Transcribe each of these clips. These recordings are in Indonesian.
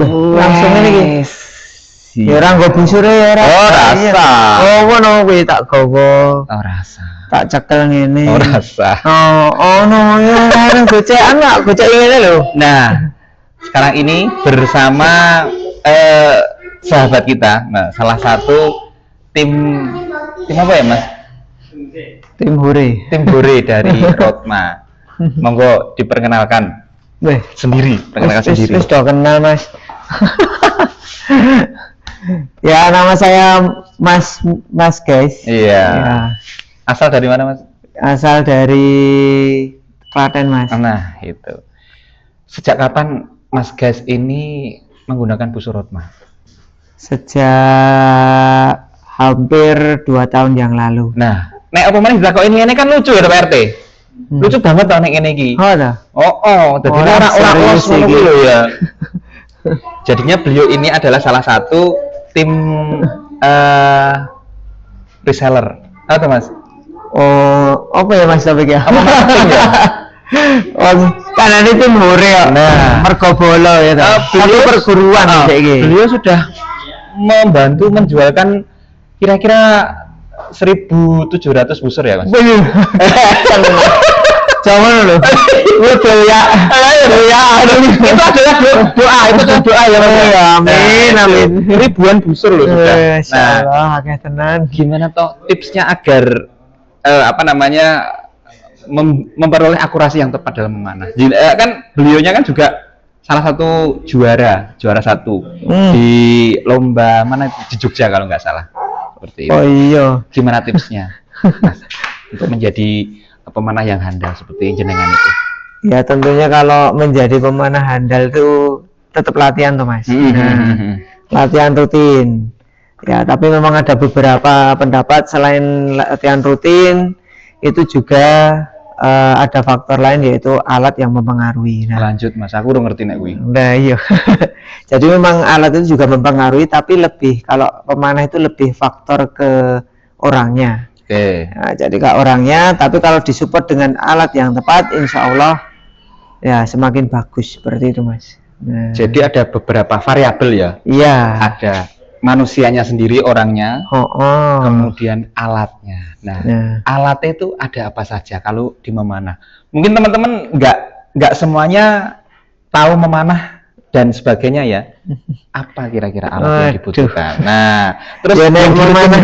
Langsung ini iki. Ya ora nggo busure ya ora. Oh, rasa. Oh, ngono kuwi tak gowo. Oh, rasa. Tak cekel ngene. Oh, rasa. Oh no ya ora gocekan kok, gocek ngene lho. Nah, sekarang ini bersama sahabat kita, nah, salah satu tim apa ya Mas? Tim Hore. Tim Hore dari Rotma. Monggo diperkenalkan Weh, sendiri, perkenalkan sendiri. Wis do kenal Mas. Ya nama saya Mas guys. Iya. Ya, Asal dari mana Mas? asal dari Klaten Mas. Nah, itu. Sejak kapan Mas Guys ini menggunakan busur Rotma? Sejak hampir 2 tahun yang lalu. Nah, nek apa meneh dilakoni ini kan lucu ya Pak RT. Lucu banget tau nek ngene iki. Oh dah. Jadi Orang orang serius ngono iki. lho ya. Jadinya beliau ini adalah salah satu tim reseller. Apa tuh Mas? Oh, apa ya Mas topik ya? Apa marketing ya? Oh, kan ada tim Hore ya. Nah. Mergo bolo ya toh. Satu perguruan iki. Beliau sudah membantu menjualkan kira-kira 1.700 busur ya Mas? Bener. Jangan lho. Betul ya. Itu adalah doa, itu adalah doa ya Mas. Ya, amin, amin. Ribuan busur loh sudah. Nah, Insyaallah akeh tenan. gimana toh tipsnya agar memperoleh akurasi yang tepat dalam memanah? Kan beliaunya kan juga salah satu juara 1 di lomba mana di Jogja kalau nggak salah. Seperti itu. Oh iya. Gimana tipsnya Mas, untuk menjadi pemanah yang handal seperti jenengan itu? Ya tentunya kalau menjadi pemanah handal itu tetap latihan tuh Mas. Nah, latihan rutin. Ya, tapi memang ada beberapa pendapat selain latihan rutin itu juga ada faktor lain yaitu alat yang mempengaruhi. Nah, Lanjut Mas, aku udah ngerti nek kuwi. nah iya. Jadi memang alat itu juga mempengaruhi, tapi lebih kalau pemanah itu lebih faktor ke orangnya. Oke. Nah, jadi ke orangnya, tapi kalau disupport dengan alat yang tepat, insya Allah ya semakin bagus seperti itu Mas. Nah, Jadi ada beberapa variabel ya. iya. Ada manusianya sendiri orangnya, kemudian alatnya. Nah, alatnya itu ada apa saja kalau di memanah? Mungkin teman-teman nggak semuanya tahu memanah dan sebagainya ya. Apa kira-kira alat yang dibutuhkan? Nah, terus Ya, yang memanah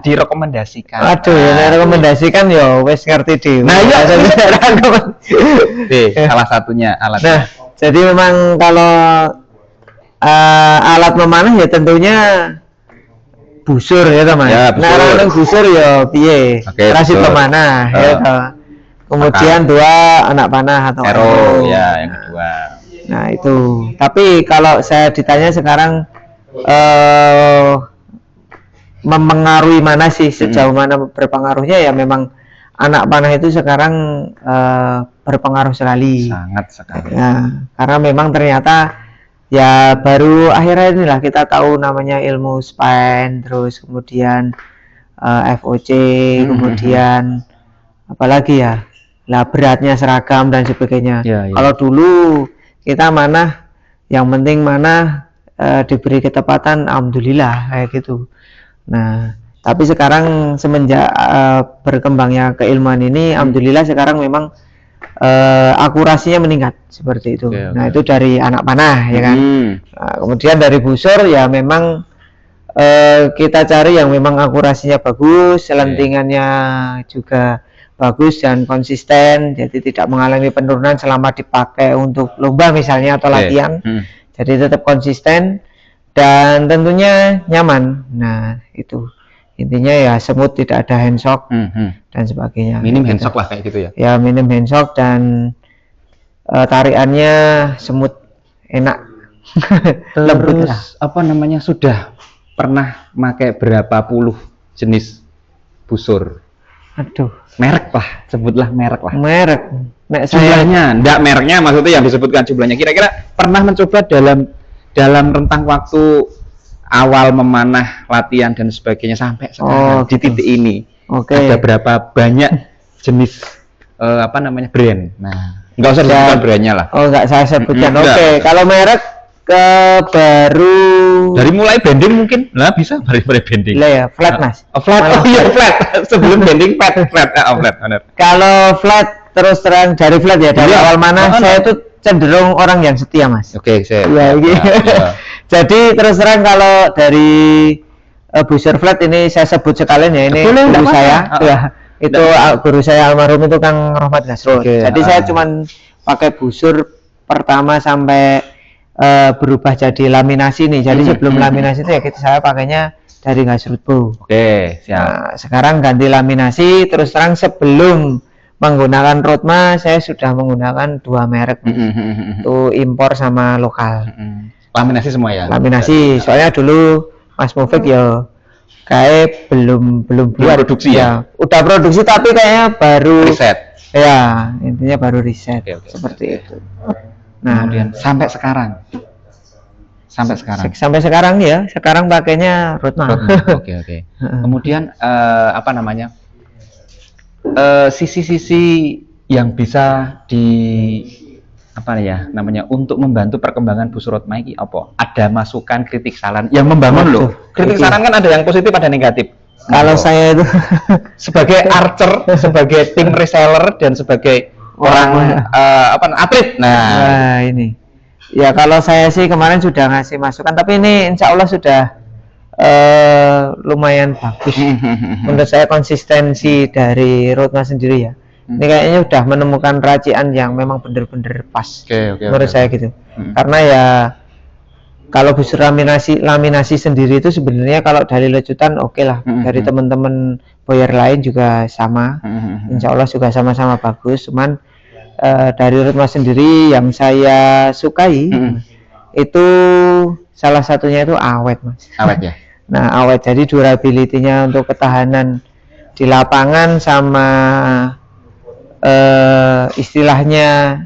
direkomendasikan. Aduh, ya rekomendasikan ya wes ngerti deh. Nah, iya. Salah satunya alatnya. Nah, jadi memang kalau alat memanah ya tentunya busur ya teman. Ya, busur. Nah, orang busur ya piye? Oke, Rasit busur. pemanah ya toh. Kemudian 2 anak panah atau Ero, ya yang kedua. Nah itu. Tapi kalau saya ditanya sekarang mempengaruhi mana sih, sejauh mana berpengaruhnya, ya memang anak panah itu sekarang berpengaruh sekali. Sangat sekali. Ya, karena memang ternyata ya baru akhir-akhir inilah kita tahu namanya ilmu spine, terus kemudian FOC, kemudian apalagi ya, lah beratnya seragam dan sebagainya. Ya, ya. Kalau dulu kita manah, yang penting manah diberi ketepatan, alhamdulillah kayak gitu. Nah, tapi sekarang semenjak berkembangnya keilmuan ini, alhamdulillah sekarang memang akurasinya meningkat seperti itu. Oke. Nah, itu dari anak panah ya kan. Nah, kemudian dari busur ya memang kita cari yang memang akurasinya bagus, selentingannya juga bagus dan konsisten, jadi tidak mengalami penurunan selama dipakai untuk lomba misalnya atau latihan. Jadi tetap konsisten dan tentunya nyaman. Nah, itu intinya ya, semut, tidak ada handshock dan sebagainya. Minim handshock lah kayak gitu ya. Ya, minim handshock dan tarikannya semut, enak. Lembut lah. Terus apa namanya, sudah pernah pakai berapa puluh jenis busur? Aduh, Merek lah, sebutlah merek lah. merek. Nek saya Jumlahnya, enggak mereknya, maksudnya yang disebutkan jumlahnya. Kira-kira pernah mencoba dalam rentang waktu awal memanah, latihan dan sebagainya sampai sekarang di titik ini. Oke. Ada berapa banyak jenis apa namanya, brand. Nah, Nggak usah disebutkan brandnya lah. Oh, nggak saya sebutkan. Oke. Kalau merek baru dari mulai bending mungkin. Nah, bisa dari bending. Lah ya, flat Mas. Flat. Oh iya, flat. Sebelum bending flat. Flat, benar. Kalau flat terus terang dari flat ya, dari awal mana saya tuh cenderung orang yang setia Mas. Oke, saya. Ya. Jadi terus terang kalau dari busur flat ini saya sebut sekalian ya, ini guru saya. Ya, itu guru saya almarhum itu Kang Rahmat Nasrul. Jadi saya cuman pakai busur pertama sampai berubah jadi laminasi nih. Jadi sebelum laminasi itu ya saya pakainya dari Gasrut Bu. Oke, siap. Nah, sekarang ganti laminasi. Terus terang sebelum menggunakan Rotma saya sudah menggunakan 2 merek, itu impor sama lokal. Laminasi semua ya? Laminasi, soalnya dulu Mas Mufik ya kayak belum buat produksi ya? Udah produksi tapi kayaknya baru riset. Ya, intinya baru riset. Seperti itu. Nah, kemudian sampai sekarang ya, sekarang pakainya Rotma. Oke. Kemudian apa namanya? Sisi-sisi yang bisa untuk membantu perkembangan busur Rotma ini apa? Ada masukan, kritik, saran yang membangun loh. Kritik saran kan ada yang positif, ada negatif. Kalau saya itu sebagai archer, sebagai tim reseller dan sebagai orang atlet. Nah, ini. Ya kalau saya sih kemarin sudah ngasih masukan, tapi ini insya Allah sudah lumayan bagus. Menurut saya konsistensi dari Rotma sendiri ya. Ini kayaknya udah menemukan racian yang memang bener-bener pas. Menurut saya gitu. Karena ya kalau busur laminasi sendiri itu sebenarnya kalau dari lecutan oke lah. Dari teman-teman boyer lain juga sama. Insya Allah juga sama-sama bagus. Cuman dari Rotma sendiri yang saya sukai itu salah satunya itu awet Mas. Awet ya. Nah awet, jadi durability-nya untuk ketahanan di lapangan sama istilahnya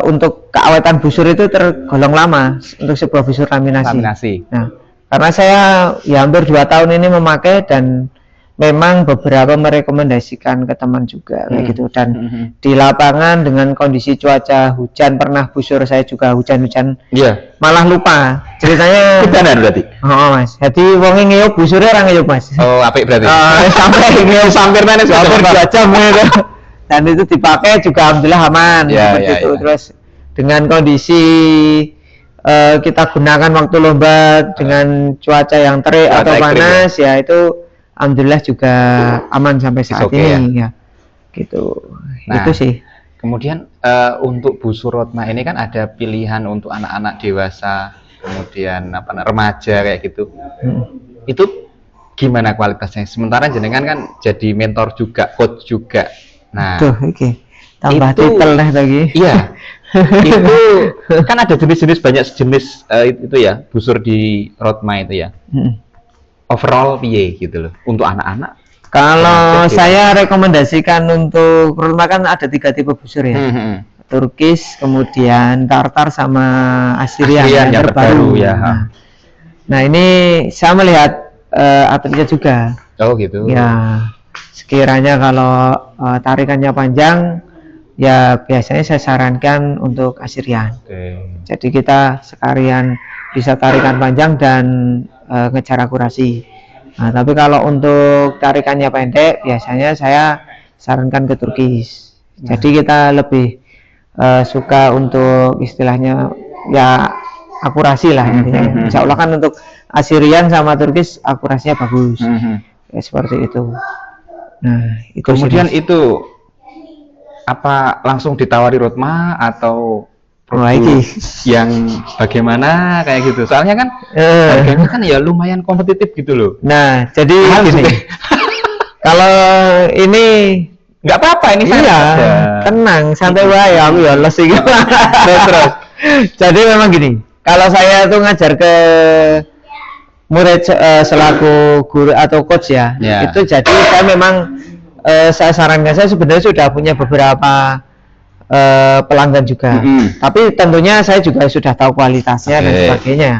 untuk keawetan busur itu tergolong lama untuk sebuah busur laminasi. Nah, karena saya ya hampir 2 tahun ini memakai dan memang beberapa merekomendasikan ke teman juga kayak gitu. Dan di lapangan dengan kondisi cuaca hujan, pernah busur saya juga hujan-hujan, malah lupa ceritanya. Hujanan berarti? Oh Mas, jadi wongnya ngeyup busurnya orang ngeyup Mas. Oh apik berarti? Sampai ngeyup hampir 2 jam gitu. Dan itu dipakai juga alhamdulillah aman. Itu. Terus dengan kondisi kita gunakan waktu lomba dengan cuaca yang terik atau panas ya itu alhamdulillah juga aman sampai saat ini ya. Gitu. Itu sih. Kemudian untuk busur Rotma ini kan ada pilihan untuk anak-anak dewasa, kemudian remaja kayak gitu. Itu gimana kualitasnya? Sementara jenengan kan jadi mentor juga, coach juga. Nah, tambah titel deh lagi. Iya. Itu kan ada jenis-jenis, banyak jenis itu ya, busur di Rotma itu ya. Overall piye gitu loh untuk anak-anak. Kalau saya rekomendasikan untuk Rotma kan ada 3 tipe busur ya. Turkish, kemudian Tartar sama Assyrian yang terbaru ya. Nah ini saya melihat atletnya juga. Oh gitu. Ya sekiranya kalau tarikannya panjang ya biasanya saya sarankan untuk Assyrian. Jadi kita sekalian bisa tarikan panjang dan ngejar akurasi. Nah, tapi kalau untuk tarikannya pendek, biasanya saya sarankan ke Turkish. Jadi kita lebih suka untuk istilahnya ya akurasi lah intinya. Insya Allah kan untuk Assyrian sama Turkish akurasinya bagus. Ya seperti itu. Nah, itu kemudian itu apa langsung ditawari Rotma atau yang bagaimana kayak gitu? Soalnya kan harganya kan ya lumayan kompetitif gitu loh. Nah, jadi gini. Kalau ini nggak apa-apa, ini tenang, santai wae, aku ya les iki. Terus. Jadi memang gini, kalau saya tuh ngajar ke murid selaku guru atau coach ya, itu jadi saya memang saya sarankan, saya sebenarnya sudah punya beberapa pelanggan juga, tapi tentunya saya juga sudah tahu kualitasnya dan sebagainya.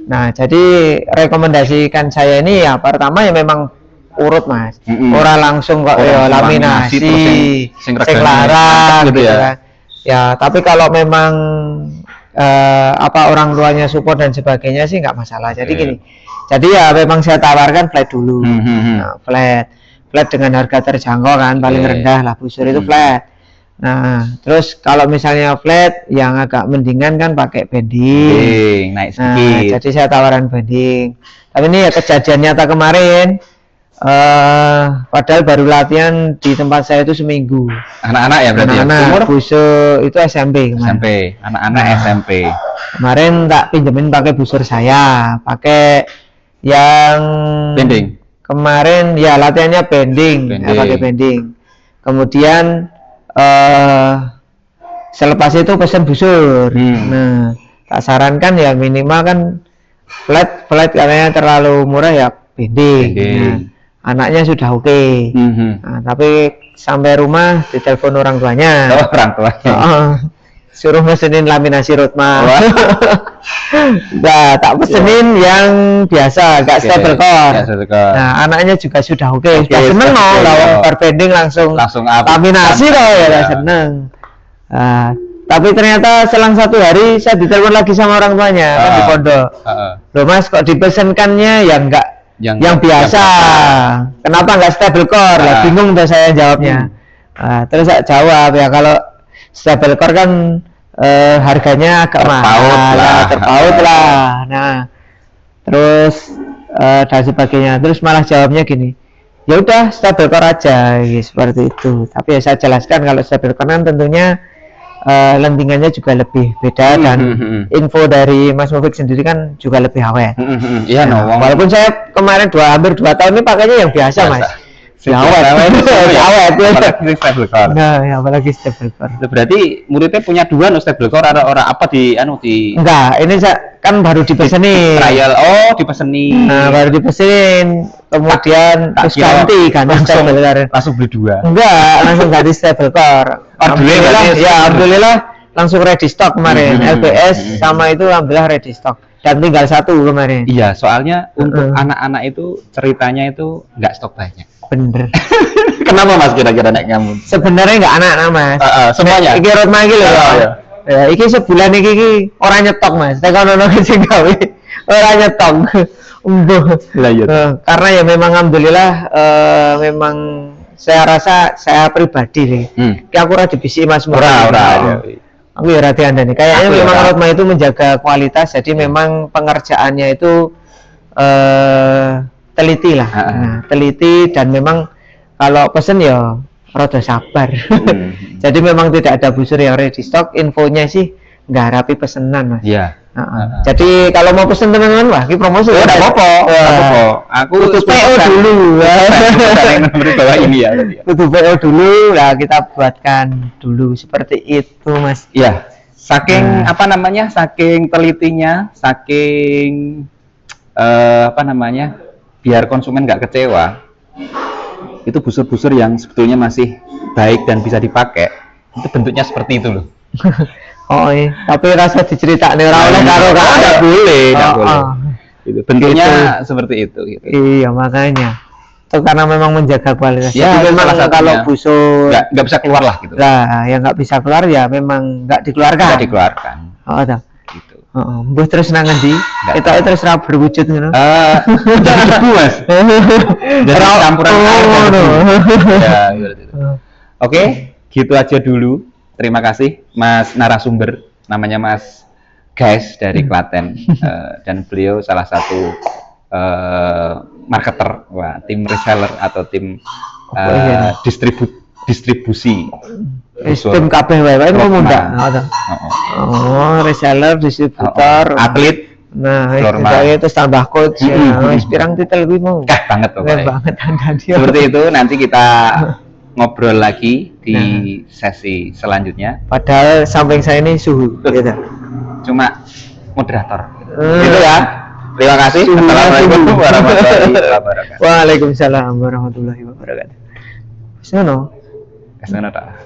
Nah, jadi rekomendasikan saya ini ya pertama ya memang urut Mas. Ora langsung kok ya laminasi sing larang gitu ya. Ya, tapi kalau memang orang tuanya support dan sebagainya sih nggak masalah. Jadi gini. Jadi ya memang saya tawarkan flat dulu. Nah, flat dengan harga terjangkau kan, paling rendah lah busur itu flat. Nah, terus kalau misalnya flat yang agak mendingan kan pakai bending, naik sedikit. Nah, jadi saya tawaran bending. Tapi ini ya kejadian nyata kemarin. Padahal baru latihan di tempat saya itu seminggu. Anak-anak ya berarti. Anak-anak busur itu SMP kemarin. SMP, anak-anak SMP. Kemarin tak pinjemin pakai busur saya, pakai yang bending. Kemarin ya latihannya bending. Ya, pakai bending. Kemudian selepas itu pesan busur. Nah, tak sarankan ya minimal kan flat karena terlalu murah ya bending. Nah, anaknya sudah oke. Nah, tapi sampai rumah ditelepon orang tuanya. Orang tuanya. Suruh mesenin laminasi Rotma. Nah, tak pesenin yang biasa, gak stable core. Nah, anaknya juga sudah oke. Sudah seneng loh, lawang bending langsung laminasi loh ya, seneng. Tapi ternyata selang 1 hari saya ditelepon lagi sama orang tuanya kan di pondok. Loh Mas, kok dipesenkannya ya enggak yang biasa? Kenapa enggak stable core? Lah bingung tuh saya jawabnya. Terus saya jawab ya kalau stable core kan harganya agak mahal, terpaut lah. Nah, terus dan sebagainya. Terus malah jawabnya gini, ya udah stable core aja, ya, seperti itu. Tapi ya saya jelaskan kalau stable core kan tentunya lentingannya juga lebih beda dan info dari Mas Mufik sendiri kan juga lebih awet. Iya, walaupun saya kemarin hampir 2 tahun ini pakainya yang biasa Mas. Awet, stable core. Nah, ya, apalagi stable core. Berarti muridnya punya 2 stable core atau orang apa di Enggak, ini saya kan baru dipesenin. Trial, dipesenin. Nah, baru dipesenin, kemudian terus ganti stable core. Langsung beli 2. Enggak, langsung ganti stable core. Alhamdulillah langsung ready stock kemarin. LBS sama itu alhamdulillah ready stock. Dan tinggal 1 kemarin. Iya, soalnya untuk anak-anak itu ceritanya itu nggak stok banyak. Bener. Kenapa Mas kira-kira naik kamu? Sebenarnya nggak anak-anak Mas. Semuanya. Iki Rotma iki lho. Ya, iki sebulan iki orang nyetok Mas. Tekan ono sing gawe. Orang nyetok. Karena ya memang alhamdulillah memang saya rasa saya pribadi nih. Aku ora dibisi Mas ora. Aku ya rada nih. Kayaknya memang Rotma itu menjaga kualitas, jadi memang pengerjaannya itu teliti lah. Nah, teliti dan memang kalau pesen ya rada sabar. Jadi memang tidak ada busur yang ready stock. Infonya sih nggak rapi pesenan Mas. Iya. Jadi kalau mau pesen teman-teman, wah ini promosi. Udah apa? Aku tutup PO dulu. Bawa ini ya. Tutup PO dulu, lah kita buatkan dulu seperti itu Mas. Iya. Saking saking telitinya, saking biar konsumen nggak kecewa, itu busur-busur yang sebetulnya masih baik dan bisa dipakai, itu bentuknya seperti itu loh. Iya. Tapi rasa diceritakan orang oleh karo nggak boleh. Itu bentuknya gitu. Seperti itu. Gitu. Iya makanya. Itu karena memang menjaga kualitas. Ya, jadi memang kalau busur nggak bisa keluar lah gitu. Nah, yang nggak bisa keluar ya memang nggak dikeluarkan. Nggak dikeluarkan. Gitu. Mbah terus nangan di kita terus ra berwujud ngono. Jadi debu Mas. Jadi campuran air. Ya, gitu. Oke, gitu aja dulu. Terima kasih Mas narasumber, namanya Mas Guys dari Klaten, dan beliau salah satu marketer, tim reseller atau tim distribusi. Tim kabeh wae mau ndak. Reseller, distributor, atlet. Nah, itu tambah coach ya. Wis pirang titel kuwi mau. Banget pokoknya. Banget Seperti itu nanti kita ngobrol lagi di sesi selanjutnya. Padahal samping saya ini suhu gitu. Cuma moderator. Gitu ya. Terima kasih. Assalamualaikum warahmatullahi wabarakatuh. Waalaikumsalam warahmatullahi wabarakatuh. Sono. Kesana tak?